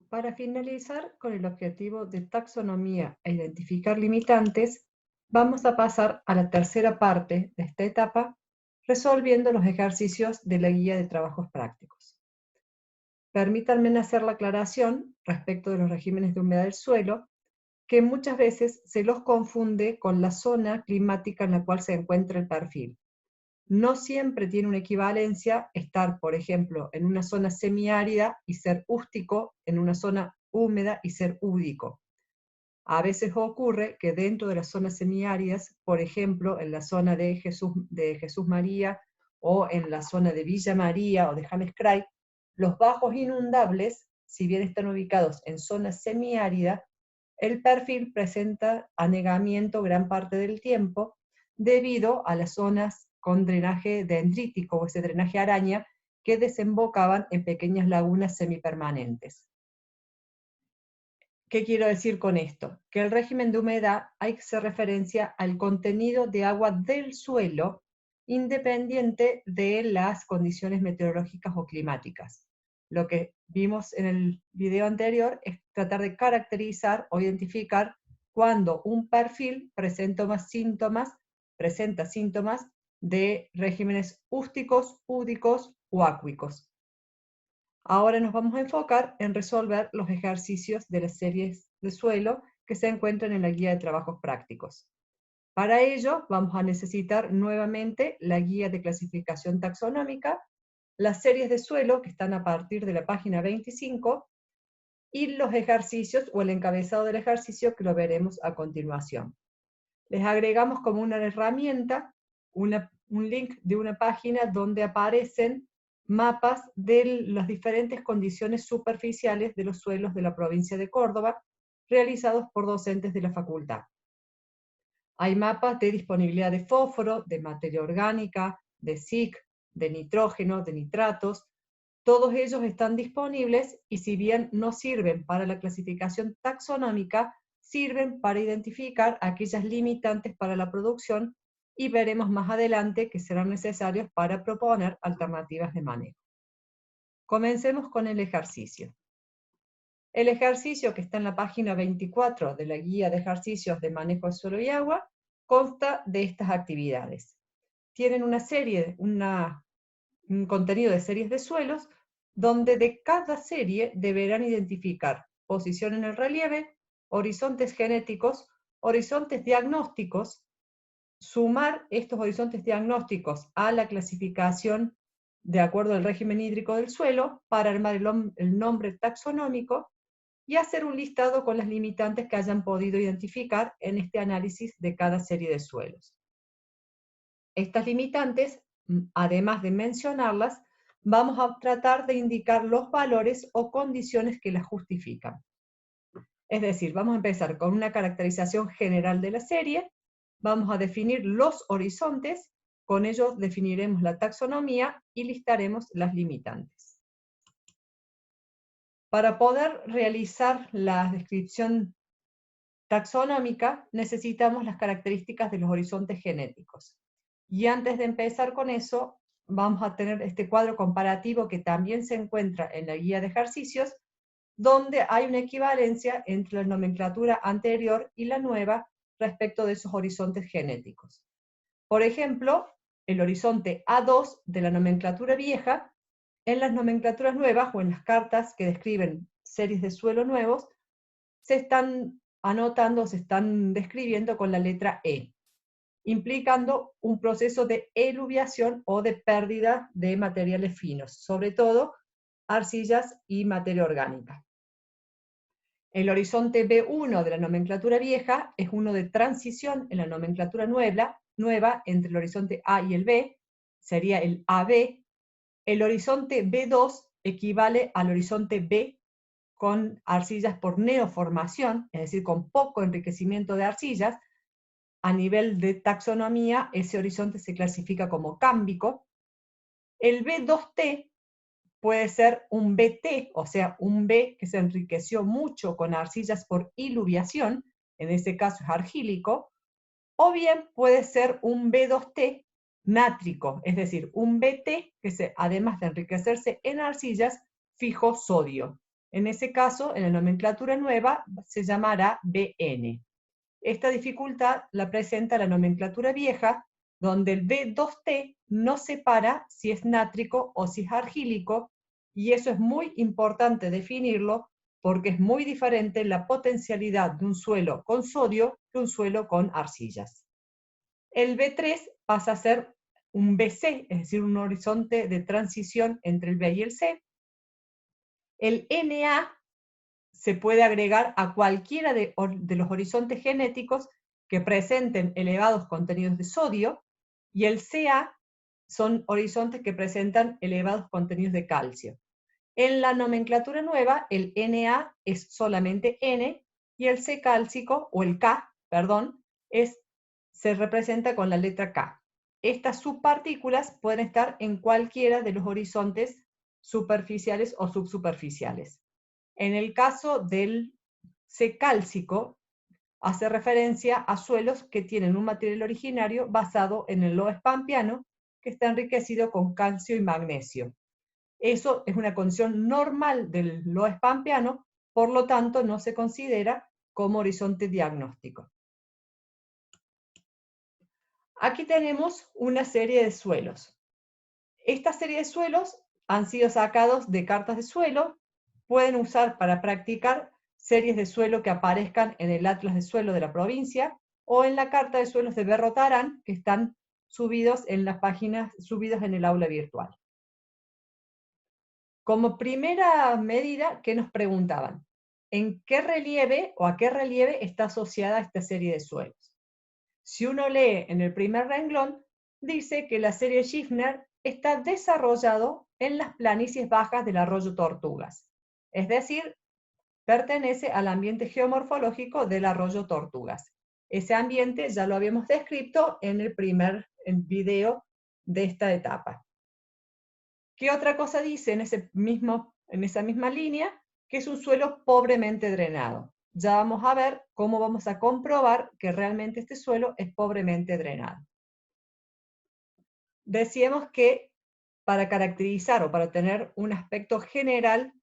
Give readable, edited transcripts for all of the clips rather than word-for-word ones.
Para finalizar con el objetivo de taxonomía e identificar limitantes, vamos a pasar a la tercera parte de esta etapa, resolviendo los ejercicios de la guía de trabajos prácticos. Permítanme hacer la aclaración respecto de los regímenes de humedad del suelo, que muchas veces se los confunde con la zona climática en la cual se encuentra el perfil. No siempre tiene una equivalencia estar, por ejemplo, en una zona semiárida y ser hústico, en una zona húmeda y ser húdico. A veces ocurre que dentro de las zonas semiáridas, por ejemplo, en la zona de Jesús María o en la zona de Villa María o de James Craig, los bajos inundables, si bien están ubicados en zonas semiáridas, el perfil presenta anegamiento gran parte del tiempo debido a las zonas con drenaje dendrítico o ese drenaje araña que desembocaban en pequeñas lagunas semipermanentes. ¿Qué quiero decir con esto? Que el régimen de humedad hay que hacer referencia al contenido de agua del suelo independiente de las condiciones meteorológicas o climáticas. Lo que vimos en el video anterior es tratar de caracterizar o identificar cuando un perfil presenta síntomas de regímenes hústicos, húdicos o acuícolos. Ahora nos vamos a enfocar en resolver los ejercicios de las series de suelo que se encuentran en la guía de trabajos prácticos. Para ello vamos a necesitar nuevamente la guía de clasificación taxonómica, las series de suelo que están a partir de la página 25 y los ejercicios o el encabezado del ejercicio que lo veremos a continuación. Les agregamos como una herramienta un link de una página donde aparecen mapas de las diferentes condiciones superficiales de los suelos de la provincia de Córdoba, realizados por docentes de la facultad. Hay mapas de disponibilidad de fósforo, de materia orgánica, de SIC, de nitrógeno, de nitratos. Todos ellos están disponibles y si bien no sirven para la clasificación taxonómica, sirven para identificar aquellas limitantes para la producción y veremos más adelante que serán necesarios para proponer alternativas de manejo. Comencemos con el ejercicio. El ejercicio que está en la página 24 de la guía de ejercicios de manejo de suelo y agua consta de estas actividades. Tienen un contenido de series de suelos donde de cada serie deberán identificar posición en el relieve, horizontes genéticos, horizontes diagnósticos, sumar estos horizontes diagnósticos a la clasificación de acuerdo al régimen hídrico del suelo para armar el nombre taxonómico y hacer un listado con las limitantes que hayan podido identificar en este análisis de cada serie de suelos. Estas limitantes, además de mencionarlas, vamos a tratar de indicar los valores o condiciones que las justifican. Es decir, vamos a empezar con una caracterización general de la serie, vamos a definir los horizontes, con ellos definiremos la taxonomía y listaremos las limitantes. Para poder realizar la descripción taxonómica necesitamos las características de los horizontes genéticos. Y antes de empezar con eso, vamos a tener este cuadro comparativo que también se encuentra en la guía de ejercicios, donde hay una equivalencia entre la nomenclatura anterior y la nueva respecto de esos horizontes genéticos. Por ejemplo, el horizonte A2 de la nomenclatura vieja, en las nomenclaturas nuevas o en las cartas que describen series de suelo nuevos, se están anotando, se están describiendo con la letra E, implicando un proceso de eluviación o de pérdida de materiales finos, sobre todo arcillas y materia orgánica. El horizonte B1 de la nomenclatura vieja es uno de transición en la nomenclatura nueva entre el horizonte A y el B, sería el AB. El horizonte B2 equivale al horizonte B con arcillas por neoformación, es decir, con poco enriquecimiento de arcillas. A nivel de taxonomía, ese horizonte se clasifica como cámbico. El B2T puede ser un BT, o sea, un B que se enriqueció mucho con arcillas por iluviación, en ese caso es argílico, o bien puede ser un B2T nátrico, es decir, un BT que además de enriquecerse en arcillas, fijó sodio. En ese caso, en la nomenclatura nueva, se llamará BN. Esta dificultad la presenta la nomenclatura vieja, donde el B2T no separa si es nátrico o si es argílico, y eso es muy importante definirlo porque es muy diferente la potencialidad de un suelo con sodio que un suelo con arcillas. El B3 pasa a ser un BC, es decir, un horizonte de transición entre el B y el C. El Na se puede agregar a cualquiera de los horizontes genéticos que presenten elevados contenidos de sodio, y el Ca son horizontes que presentan elevados contenidos de calcio. En la nomenclatura nueva, el Na es solamente N, y el C cálcico, o el K, perdón, se representa con la letra K. Estas subpartículas pueden estar en cualquiera de los horizontes superficiales o subsuperficiales. En el caso del C cálcico, hace referencia a suelos que tienen un material originario basado en el loess pampeano, que está enriquecido con calcio y magnesio. Eso es una condición normal del loess pampeano, por lo tanto no se considera como horizonte diagnóstico. Aquí tenemos una serie de suelos. Esta serie de suelos han sido sacados de cartas de suelo, pueden usar para practicar series de suelo que aparezcan en el atlas de suelo de la provincia o en la carta de suelos de Berrotarán, que están subidos en las páginas, subidos en el aula virtual. Como primera medida, ¿qué nos preguntaban? ¿En qué relieve o a qué relieve está asociada esta serie de suelos? Si uno lee en el primer renglón, dice que la serie Schiffner está desarrollado en las planicies bajas del arroyo Tortugas, es decir, pertenece al ambiente geomorfológico del arroyo Tortugas. Ese ambiente ya lo habíamos descrito en el primer video de esta etapa. ¿Qué otra cosa dice en esa misma línea? Que es un suelo pobremente drenado. Ya vamos a ver cómo vamos a comprobar que realmente este suelo es pobremente drenado. Decíamos que para caracterizar o para tener un aspecto general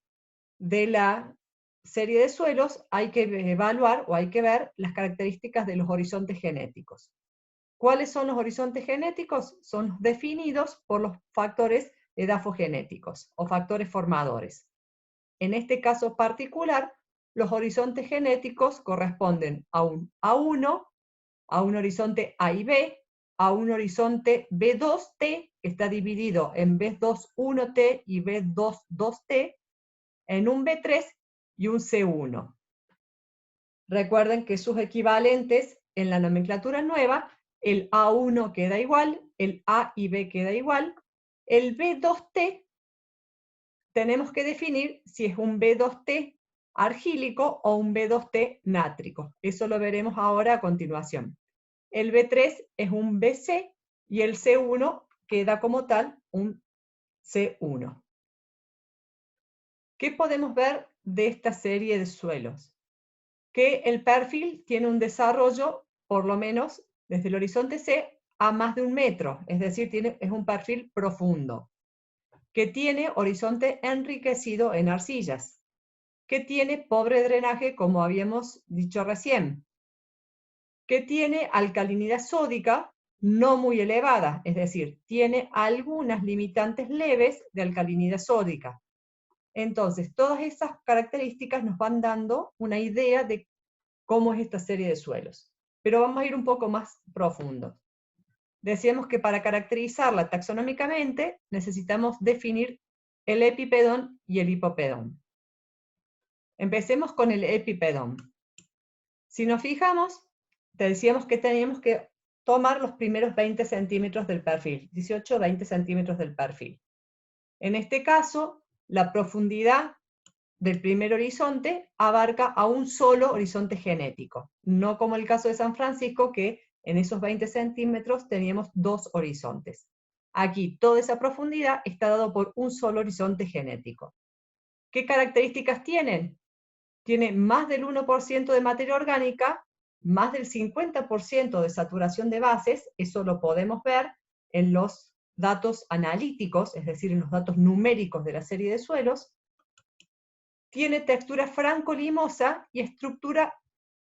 de la serie de suelos hay que evaluar o hay que ver las características de los horizontes genéticos. ¿Cuáles son los horizontes genéticos? Son definidos por los factores edafogenéticos o factores formadores. En este caso particular, los horizontes genéticos corresponden a un A1, a un horizonte A y B, a un horizonte B2T, que está dividido en B2-1T y B2-2T, en un B3 y un C1. Recuerden que sus equivalentes en la nomenclatura nueva, el A1 queda igual, el A y B queda igual, el B2T tenemos que definir si es un B2T argílico o un B2T nátrico. Eso lo veremos ahora a continuación. El B3 es un BC y el C1 queda como tal un C1. ¿Qué podemos ver de esta serie de suelos? Que el perfil tiene un desarrollo, por lo menos desde el horizonte C, a más de 1 metro, es decir, es un perfil profundo, que tiene horizonte enriquecido en arcillas, que tiene pobre drenaje, como habíamos dicho recién, que tiene alcalinidad sódica no muy elevada, es decir, tiene algunas limitantes leves de alcalinidad sódica. Entonces, todas esas características nos van dando una idea de cómo es esta serie de suelos. Pero vamos a ir un poco más profundo. Decíamos que para caracterizarla taxonómicamente necesitamos definir el epipedón y el hipopedón. Empecemos con el epipedón. Si nos fijamos, te decíamos que teníamos que tomar los primeros 20 centímetros del perfil, 18 o 20 centímetros del perfil. En este caso, la profundidad del primer horizonte abarca a un solo horizonte genético, no como el caso de San Francisco, que en esos 20 centímetros teníamos 2 horizontes. Aquí toda esa profundidad está dado por un solo horizonte genético. ¿Qué características tienen? Tiene más del 1% de materia orgánica, más del 50% de saturación de bases, eso lo podemos ver en los datos analíticos, es decir, en los datos numéricos de la serie de suelos. tiene textura franco-limosa y estructura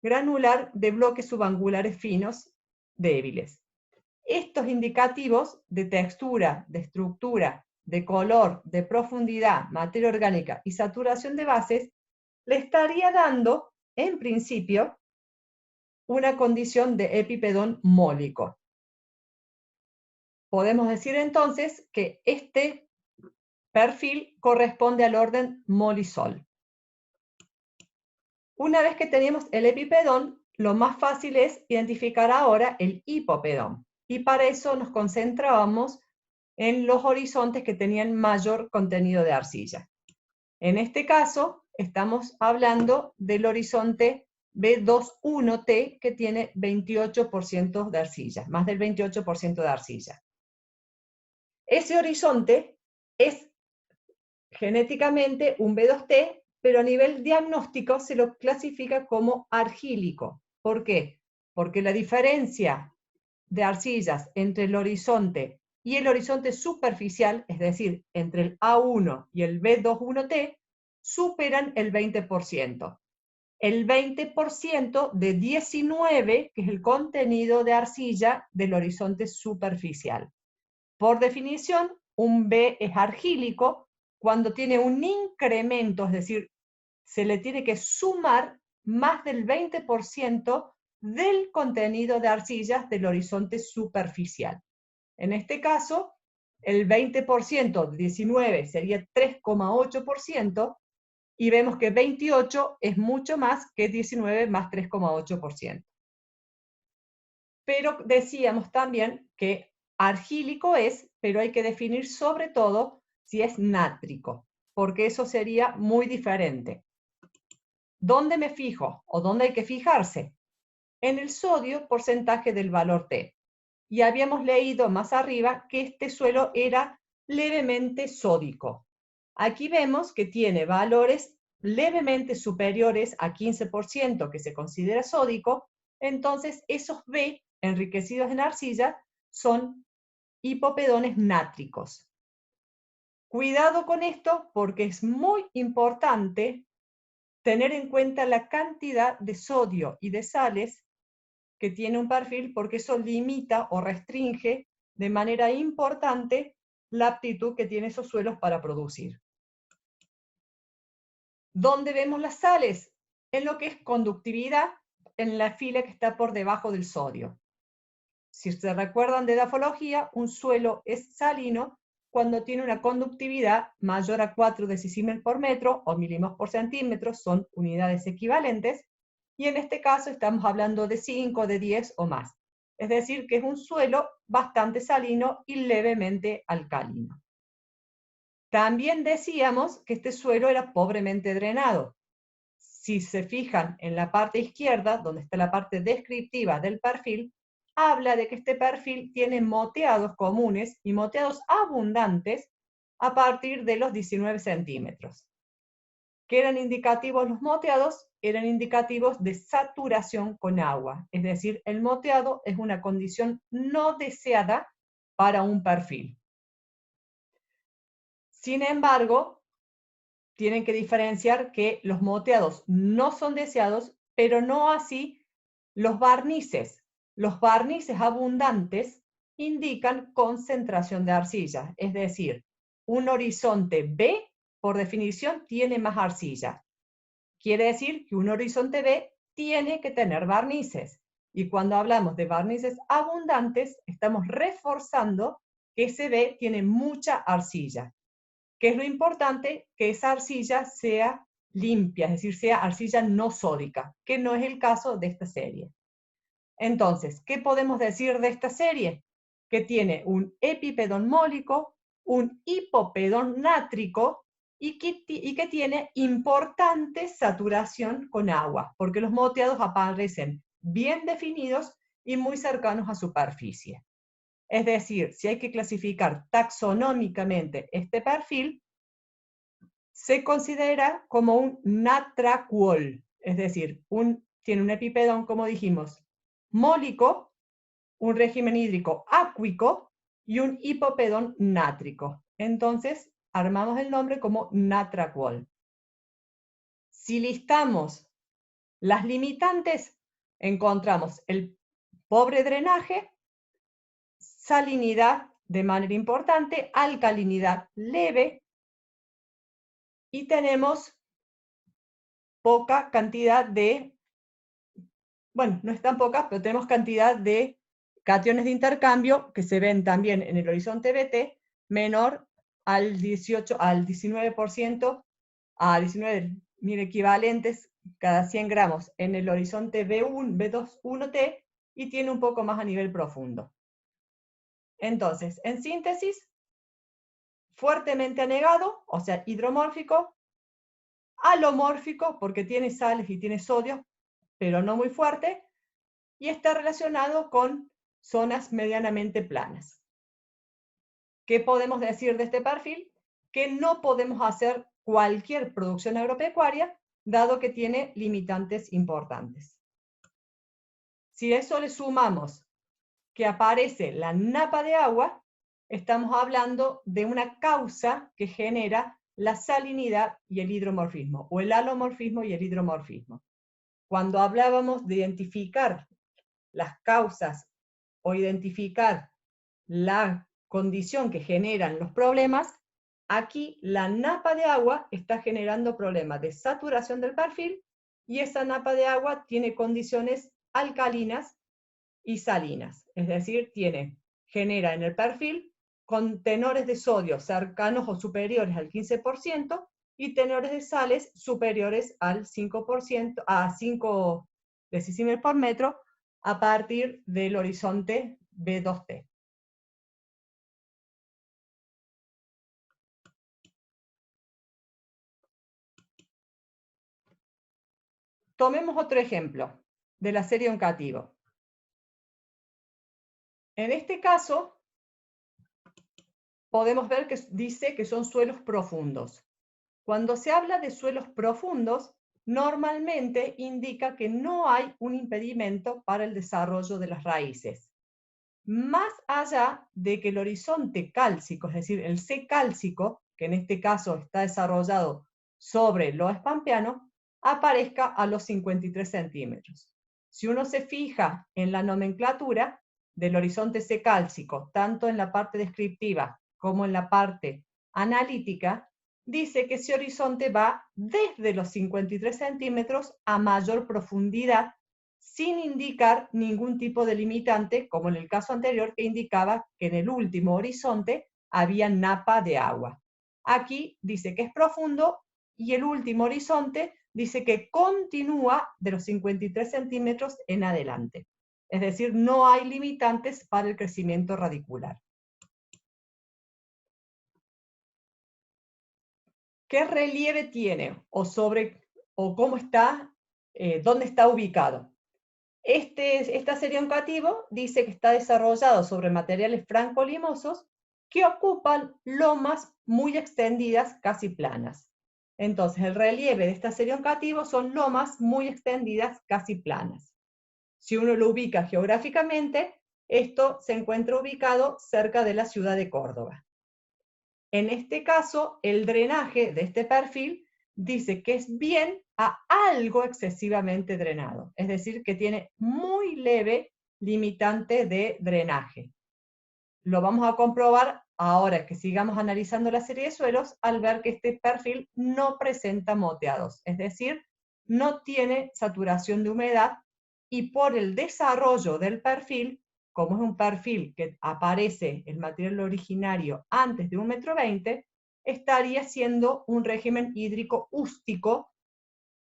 granular de bloques subangulares finos débiles. Estos indicativos de textura, de estructura, de color, de profundidad, materia orgánica y saturación de bases le estaría dando, en principio, una condición de epipedón mólico. Podemos decir entonces que este perfil corresponde al orden molisol. Una vez que tenemos el epipedón, lo más fácil es identificar ahora el hipopedón. Y para eso nos concentrábamos en los horizontes que tenían mayor contenido de arcilla. En este caso, estamos hablando del horizonte B21T, que tiene 28% de arcilla, más del 28% de arcilla. Ese horizonte es genéticamente un B2T, pero a nivel diagnóstico se lo clasifica como argílico. ¿Por qué? Porque la diferencia de arcillas entre el horizonte y el horizonte superficial, es decir, entre el A1 y el B21T, superan el 20%. El 20% de 19, que es el contenido de arcilla del horizonte superficial. Por definición, un B es argílico cuando tiene un incremento, es decir, se le tiene que sumar más del 20% del contenido de arcillas del horizonte superficial. En este caso, el 20% de 19 sería 3,8%, y vemos que 28 es mucho más que 19 más 3,8%. Pero decíamos también que argílico es, pero hay que definir sobre todo si es nátrico, porque eso sería muy diferente. ¿Dónde me fijo o dónde hay que fijarse? En el sodio porcentaje del valor T. Y habíamos leído más arriba que este suelo era levemente sódico. Aquí vemos que tiene valores levemente superiores a 15%, que se considera sódico. Entonces esos B enriquecidos en arcilla son hipopedones nátricos. Cuidado con esto porque es muy importante tener en cuenta la cantidad de sodio y de sales que tiene un perfil, porque eso limita o restringe de manera importante la aptitud que tienen esos suelos para producir. ¿Dónde vemos las sales? En lo que es conductividad, en la fila que está por debajo del sodio. Si se recuerdan de edafología, un suelo es salino cuando tiene una conductividad mayor a 4 decisimeles por metro o milimoles por centímetro, son unidades equivalentes, y en este caso estamos hablando de 5, de 10 o más. Es decir, que es un suelo bastante salino y levemente alcalino. También decíamos que este suelo era pobremente drenado. Si se fijan en la parte izquierda, donde está la parte descriptiva del perfil, habla de que este perfil tiene moteados comunes y moteados abundantes a partir de los 19 centímetros. ¿Qué eran indicativos los moteados? Eran indicativos de saturación con agua, es decir, el moteado es una condición no deseada para un perfil. Sin embargo, tienen que diferenciar que los moteados no son deseados, pero no así los barnices. Los barnices abundantes indican concentración de arcilla, es decir, un horizonte B, por definición, tiene más arcilla. Quiere decir que un horizonte B tiene que tener barnices. Y cuando hablamos de barnices abundantes, estamos reforzando que ese B tiene mucha arcilla. ¿Qué es lo importante? Que esa arcilla sea limpia, es decir, sea arcilla no sódica, que no es el caso de esta serie. Entonces, ¿qué podemos decir de esta serie? Que tiene un epipedón mólico, un hipopedón nátrico y que tiene importante saturación con agua, porque los moteados aparecen bien definidos y muy cercanos a superficie. Es decir, si hay que clasificar taxonómicamente este perfil, se considera como un natracuol, es decir, tiene un epipedón, como dijimos, mólico, un régimen hídrico acuico y un hipopedón nátrico. Entonces, armamos el nombre como natracuol. Si listamos las limitantes, encontramos el pobre drenaje, salinidad de manera importante, alcalinidad leve, y tenemos poca cantidad de, bueno, no es tan poca, pero tenemos cantidad de cationes de intercambio que se ven también en el horizonte BT menor al 19%, a 19.000 equivalentes cada 100 gramos en el horizonte B21T y tiene un poco más a nivel profundo. Entonces, en síntesis, fuertemente anegado, o sea, hidromórfico, alomórfico, porque tiene sales y tiene sodio, pero no muy fuerte, y está relacionado con zonas medianamente planas. ¿Qué podemos decir de este perfil? Que no podemos hacer cualquier producción agropecuaria, dado que tiene limitantes importantes. Si a eso le sumamos que aparece la napa de agua, estamos hablando de una causa que genera la salinidad y el hidromorfismo, o el alomorfismo y el hidromorfismo. Cuando hablábamos de identificar las causas o identificar la condición que generan los problemas, aquí la napa de agua está generando problemas de saturación del perfil y esa napa de agua tiene condiciones alcalinas y salinas, es decir, genera en el perfil con tenores de sodio cercanos o superiores al 15% y tenores de sales superiores al 5%, a 5 decisimeles por metro a partir del horizonte B2T. Tomemos otro ejemplo de la serie Oncativo. En este caso, podemos ver que dice que son suelos profundos. Cuando se habla de suelos profundos, normalmente indica que no hay un impedimento para el desarrollo de las raíces. Más allá de que el horizonte cálcico, es decir, el C cálcico, que en este caso está desarrollado sobre lo espampeano, aparezca a los 53 centímetros. Si uno se fija en la nomenclatura del horizonte C cálcico, tanto en la parte descriptiva como en la parte analítica, dice que ese horizonte va desde los 53 centímetros a mayor profundidad, sin indicar ningún tipo de limitante, como en el caso anterior que indicaba que en el último horizonte había napa de agua. Aquí dice que es profundo y el último horizonte dice que continúa de los 53 centímetros en adelante. Es decir, no hay limitantes para el crecimiento radicular. ¿Qué relieve tiene o cómo está, dónde está ubicado? Esta serie Oncativo dice que está desarrollado sobre materiales franco-limosos que ocupan lomas muy extendidas, casi planas. Entonces, el relieve de esta serie Oncativo son lomas muy extendidas, casi planas. Si uno lo ubica geográficamente, esto se encuentra ubicado cerca de la ciudad de Córdoba. En este caso, el drenaje de este perfil dice que es bien a algo excesivamente drenado, es decir, que tiene muy leve limitante de drenaje. Lo vamos a comprobar ahora que sigamos analizando la serie de suelos al ver que este perfil no presenta moteados, es decir, no tiene saturación de humedad y por el desarrollo del perfil, como es un perfil que aparece el material originario antes de 1,20 m, estaría siendo un régimen hídrico ústico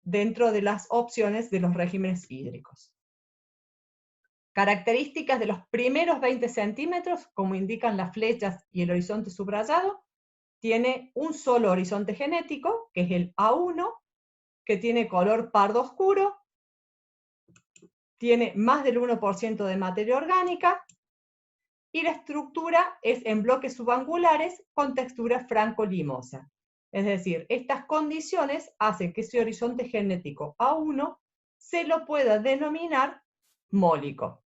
dentro de las opciones de los regímenes hídricos. Características de los primeros 20 centímetros, como indican las flechas y el horizonte subrayado, tiene un solo horizonte genético, que es el A1, que tiene color pardo oscuro, tiene más del 1% de materia orgánica, y la estructura es en bloques subangulares con textura franco-limosa. Es decir, estas condiciones hacen que ese horizonte genético A1 se lo pueda denominar mólico.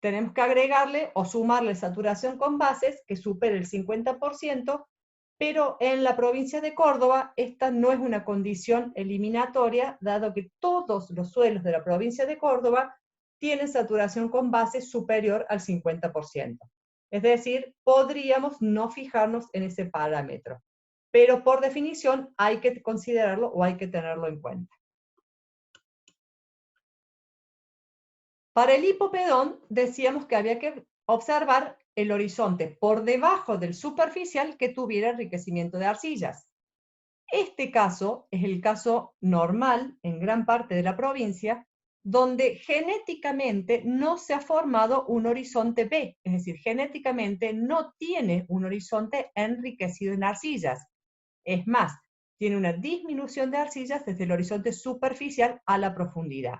Tenemos que agregarle o sumarle saturación con bases que supere el 50% pero en la provincia de Córdoba esta no es una condición eliminatoria, dado que todos los suelos de la provincia de Córdoba tienen saturación con base superior al 50%. Es decir, podríamos no fijarnos en ese parámetro, pero por definición hay que considerarlo o hay que tenerlo en cuenta. Para el hipopedón decíamos que había que observar el horizonte por debajo del superficial que tuviera enriquecimiento de arcillas. Este caso es el caso normal en gran parte de la provincia, donde genéticamente no se ha formado un horizonte B, es decir, genéticamente no tiene un horizonte enriquecido en arcillas. Es más, tiene una disminución de arcillas desde el horizonte superficial a la profundidad.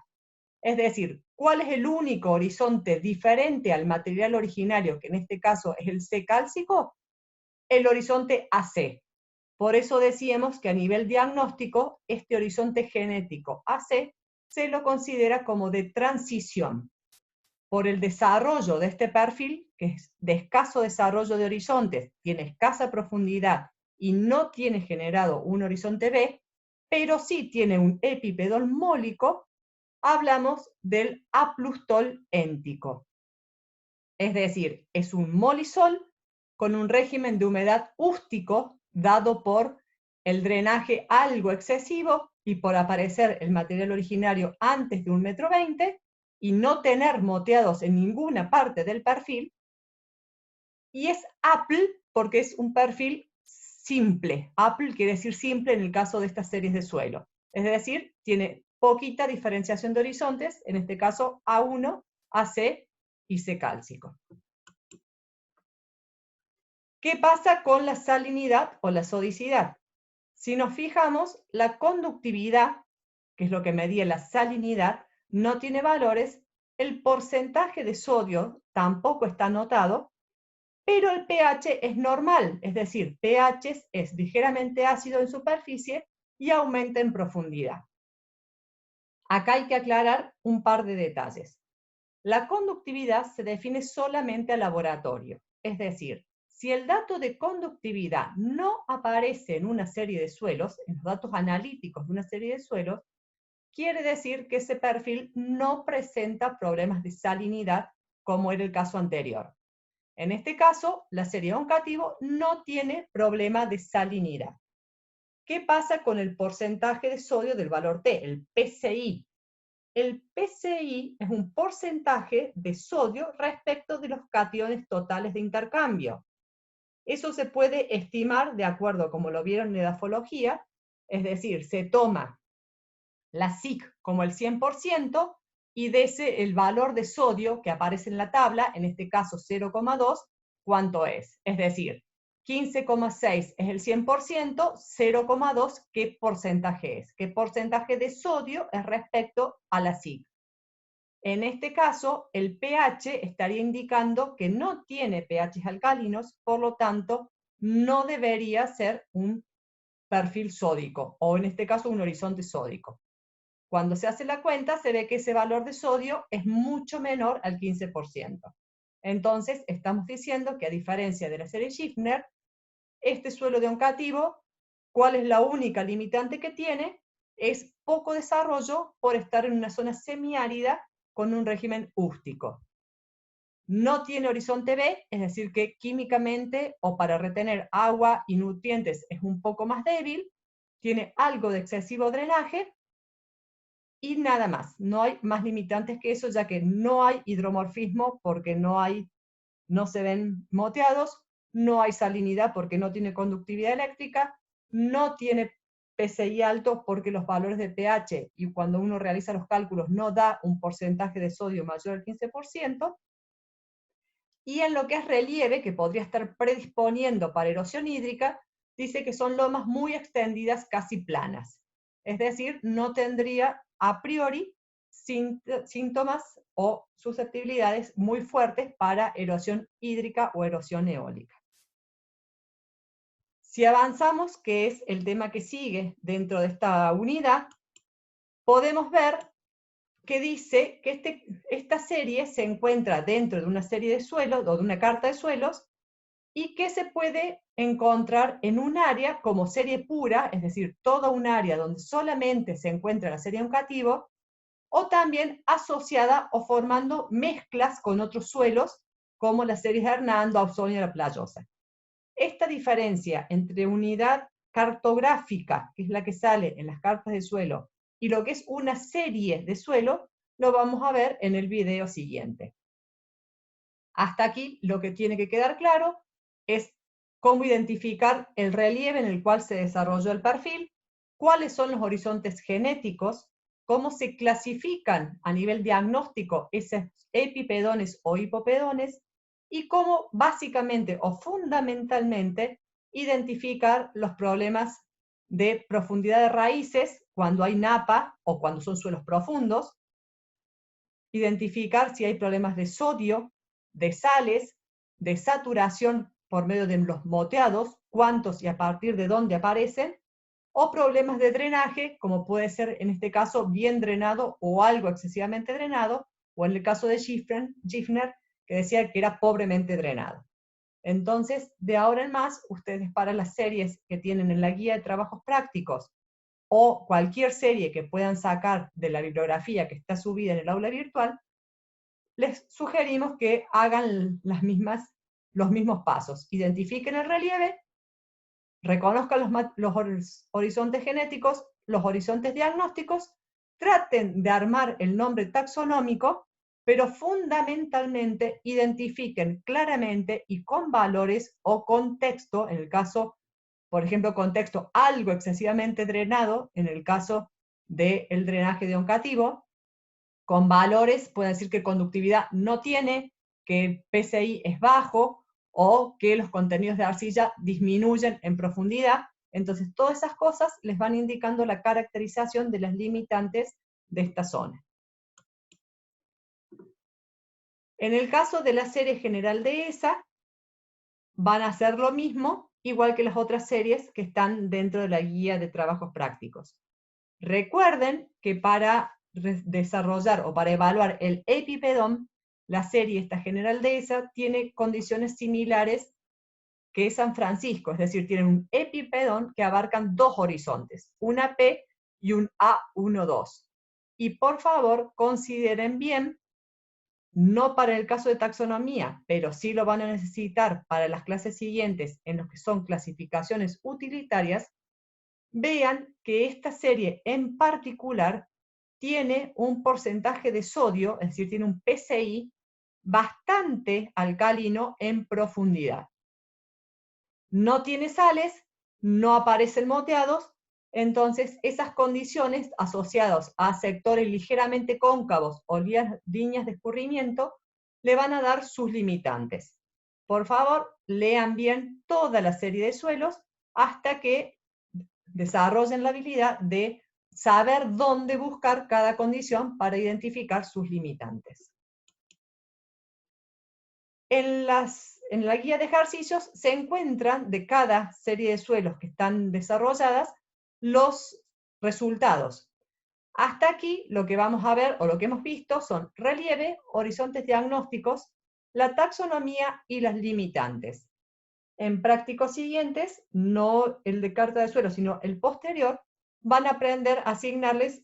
Es decir, ¿cuál es el único horizonte diferente al material originario, que en este caso es el C cálcico? El horizonte AC. Por eso decíamos que a nivel diagnóstico, este horizonte genético AC se lo considera como de transición. Por el desarrollo de este perfil, que es de escaso desarrollo de horizontes, tiene escasa profundidad y no tiene generado un horizonte B, pero sí tiene un epipedón mólico, hablamos del aplustol éntico. Es decir, es un molisol con un régimen de humedad ústico dado por el drenaje algo excesivo y por aparecer el material originario antes de 1,20 m y no tener moteados en ninguna parte del perfil. Y es Apple porque es un perfil simple. Apple quiere decir simple en el caso de estas series de suelo. Es decir, tiene poquita diferenciación de horizontes, en este caso A1, AC y C cálcico. ¿Qué pasa con la salinidad o la sodicidad? Si nos fijamos, la conductividad, que es lo que medía la salinidad, no tiene valores, el porcentaje de sodio tampoco está anotado, pero el pH es normal, es decir, pH es ligeramente ácido en superficie y aumenta en profundidad. Acá hay que aclarar un par de detalles. La conductividad se define solamente a laboratorio, es decir, si el dato de conductividad no aparece en una serie de suelos, en los datos analíticos de una serie de suelos, quiere decir que ese perfil no presenta problemas de salinidad, como era el caso anterior. En este caso, la serie Oncativo no tiene problema de salinidad. ¿Qué pasa con el porcentaje de sodio del valor T, el PCI? El PCI es un porcentaje de sodio respecto de los cationes totales de intercambio. Eso se puede estimar de acuerdo como lo vieron en edafología, es decir, se toma la SIC como el 100% y de ese el valor de sodio que aparece en la tabla, en este caso 0,2, ¿cuánto es? Es decir, 15,6 es el 100%, 0,2, ¿qué porcentaje es? ¿Qué porcentaje de sodio es respecto a la SIC? En este caso, el pH estaría indicando que no tiene pHs alcalinos, por lo tanto, no debería ser un perfil sódico, o en este caso un horizonte sódico. Cuando se hace la cuenta, se ve que ese valor de sodio es mucho menor al 15%. Entonces, estamos diciendo que a diferencia de la serie Schiffner, este suelo de Oncativo, ¿cuál es la única limitante que tiene? Es poco desarrollo por estar en una zona semiárida con un régimen ústico. No tiene horizonte B, es decir que químicamente o para retener agua y nutrientes es un poco más débil, tiene algo de excesivo drenaje y nada más. No hay más limitantes que eso, ya que no hay hidromorfismo porque no se ven moteados, no hay salinidad porque no tiene conductividad eléctrica, no tiene PCI alto porque los valores de pH y cuando uno realiza los cálculos no da un porcentaje de sodio mayor al 15%, y en lo que es relieve, que podría estar predisponiendo para erosión hídrica, dice que son lomas muy extendidas, casi planas. Es decir, no tendría a priori síntomas o susceptibilidades muy fuertes para erosión hídrica o erosión eólica. Si avanzamos, que es el tema que sigue dentro de esta unidad, podemos ver que dice que esta serie se encuentra dentro de una serie de suelos o de una carta de suelos y que se puede encontrar en un área como serie pura, es decir, toda un área donde solamente se encuentra la serie educativo, o también asociada o formando mezclas con otros suelos, como las series de Hernando, Ausonia y La Playosa. Esta diferencia entre unidad cartográfica, que es la que sale en las cartas de suelo, y lo que es una serie de suelo, lo vamos a ver en el video siguiente. Hasta aquí lo que tiene que quedar claro es cómo identificar el relieve en el cual se desarrolló el perfil, cuáles son los horizontes genéticos, cómo se clasifican a nivel diagnóstico esos epipedones o hipopedones, y cómo básicamente o fundamentalmente identificar los problemas de profundidad de raíces cuando hay napa o cuando son suelos profundos, identificar si hay problemas de sodio, de sales, de saturación por medio de los moteados, cuántos y a partir de dónde aparecen, o problemas de drenaje, como puede ser en este caso bien drenado o algo excesivamente drenado, o en el caso de Giffner, que decía que era pobremente drenado. Entonces, de ahora en más, ustedes para las series que tienen en la guía de trabajos prácticos o cualquier serie que puedan sacar de la bibliografía que está subida en el aula virtual, les sugerimos que hagan los mismos pasos. Identifiquen el relieve, reconozcan los horizontes genéticos, los horizontes diagnósticos, traten de armar el nombre taxonómico, pero fundamentalmente identifiquen claramente y con valores o contexto, en el caso, por ejemplo, contexto algo excesivamente drenado, en el caso del drenaje deoncativo, con valores, puede decir que conductividad no tiene, que el PCI es bajo o que los contenidos de arcilla disminuyen en profundidad. Entonces, todas esas cosas les van indicando la caracterización de las limitantes de esta zona. En el caso de la serie general de ESA, van a hacer lo mismo, igual que las otras series que están dentro de la guía de trabajos prácticos. Recuerden que para desarrollar o para evaluar el epipedón, la serie esta general de ESA tiene condiciones similares que San Francisco, es decir, tienen un epipedón que abarcan dos horizontes, una P y un A12. Y por favor, consideren bien, no para el caso de taxonomía, pero sí lo van a necesitar para las clases siguientes en los que son clasificaciones utilitarias, vean que esta serie en particular tiene un porcentaje de sodio, es decir, tiene un PCI bastante alcalino en profundidad. No tiene sales, no aparecen moteados, entonces esas condiciones asociadas a sectores ligeramente cóncavos o líneas de escurrimiento le van a dar sus limitantes. Por favor, lean bien toda la serie de suelos hasta que desarrollen la habilidad de saber dónde buscar cada condición para identificar sus limitantes. En la guía de ejercicios se encuentran de cada serie de suelos que están desarrolladas los resultados. Hasta aquí lo que vamos a ver o lo que hemos visto son relieve, horizontes diagnósticos, la taxonomía y las limitantes. En prácticos siguientes, no el de carta de suelo, sino el posterior, van a aprender a asignarles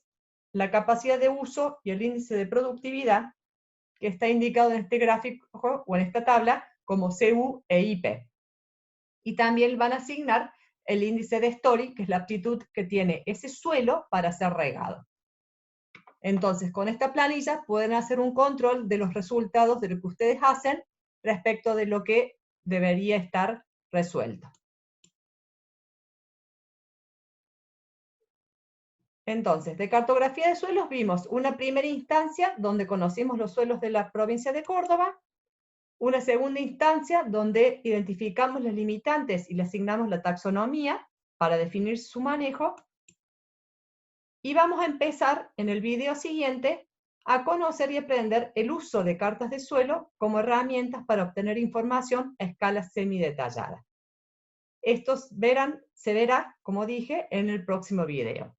la capacidad de uso y el índice de productividad que está indicado en este gráfico o en esta tabla como CU e IP. Y también van a asignar el índice de Story, que es la aptitud que tiene ese suelo para ser regado. Entonces, con esta planilla pueden hacer un control de los resultados de lo que ustedes hacen respecto de lo que debería estar resuelto. Entonces, de cartografía de suelos vimos una primera instancia donde conocimos los suelos de la provincia de Córdoba, una segunda instancia donde identificamos los limitantes y le asignamos la taxonomía para definir su manejo, y vamos a empezar en el video siguiente a conocer y aprender el uso de cartas de suelo como herramientas para obtener información a escala semidetallada. Esto se verá, como dije, en el próximo video.